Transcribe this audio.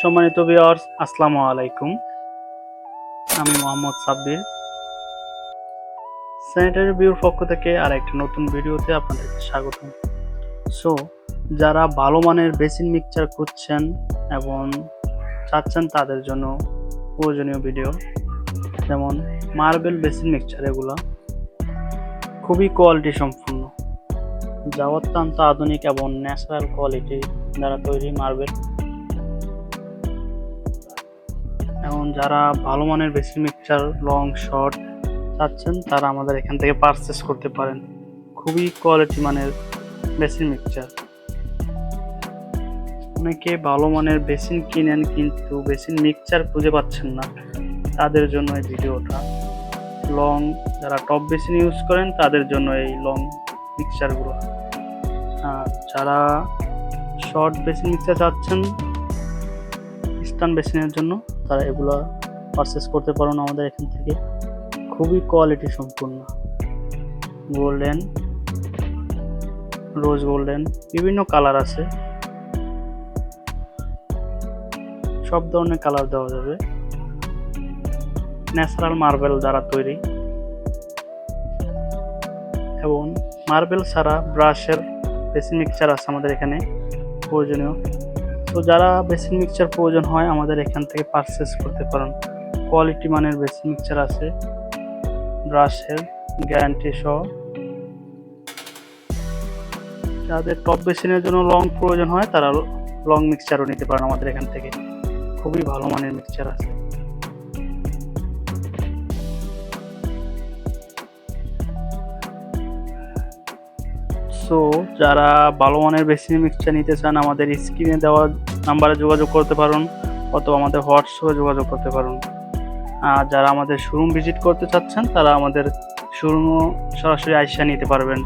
সম্মানিত ভিউয়ার্স, আসসালামু আলাইকুম। আমি মোহাম্মদ সাব্বির, স্যানিটারি বিউর পক্ষ থেকে আরেকটা নতুন ভিডিওতে আপনাদেরকে স্বাগতম। সো যারা ভালো মানের বেসিন মিক্সচার খুঁজছেন এবং চাচ্ছেন তাদের জন্য প্রয়োজনীয় ভিডিও, যেমন মার্বেল বেসিন মিক্সচার, এগুলো খুবই কোয়ালিটি সম্পূর্ণ, যা অত্যন্ত আধুনিক এবং ন্যাচারাল কোয়ালিটি দ্বারা তৈরি মার্বেল। এবং যারা ভালো মানের বেসিন মিক্সচার লং শর্ট চাচ্ছেন তারা আমাদের এখান থেকে পারচেস করতে পারেন। খুবই কোয়ালিটি মানের বেসিন মিক্সচার। অনেকে ভালো মানের বেসিন কিনেন কিন্তু বেসিন মিক্সচার খুঁজে পাচ্ছেন না, তাদের জন্য এই ভিডিওটা। লং যারা টপ বেসিন ইউজ করেন তাদের জন্য এই লং মিক্সচারগুলো। আর যারা শর্ট বেসিন মিক্সচার চাচ্ছেন স্ট্যান্ড বেসিনের জন্য, তারা এগুলো পারচেস করতে পারেন আমাদের এখান থেকে। খুবই কোয়ালিটি সম্পূর্ণ, গোল্ডেন, রোজ গোল্ডেন, বিভিন্ন কালার আছে, সব ধরনের কালার দেওয়া যাবে। ন্যাচারাল মার্বেল দ্বারা তৈরি, এবং মার্বেল ছাড়া ব্রাশের বেসিন মিক্সচার আছে আমাদের এখানে প্রয়োজনীয়। তো যারা বেসিন মিক্সচার প্রয়োজন হয় আমাদের এখান থেকে পারচেস করতে পারেন। কোয়ালিটি মানের বেসিন মিক্সচার আছে, ব্রাশের গ্যারান্টি সহ। যাদের টপ বেসিনের জন্য লং প্রয়োজন হয় তারা লং মিক্সচারও নিতে পারেন আমাদের এখান থেকে। খুবই ভালো মানের মিক্সচার আছে। সো যারা ভালো মানের বেসিন মিক্সচার নিতে চান আমাদের স্ক্রিনে দেওয়া নাম্বারে যোগাযোগ করতে পারেন, অথবা আমাদের হোয়াটসঅ্যাপে যোগাযোগ করতে পারেন। আর যারা আমাদের শোরুম ভিজিট করতে চাচ্ছেন তারা আমাদের শোরুমও সরাসরি আইসা নিতে পারবেন।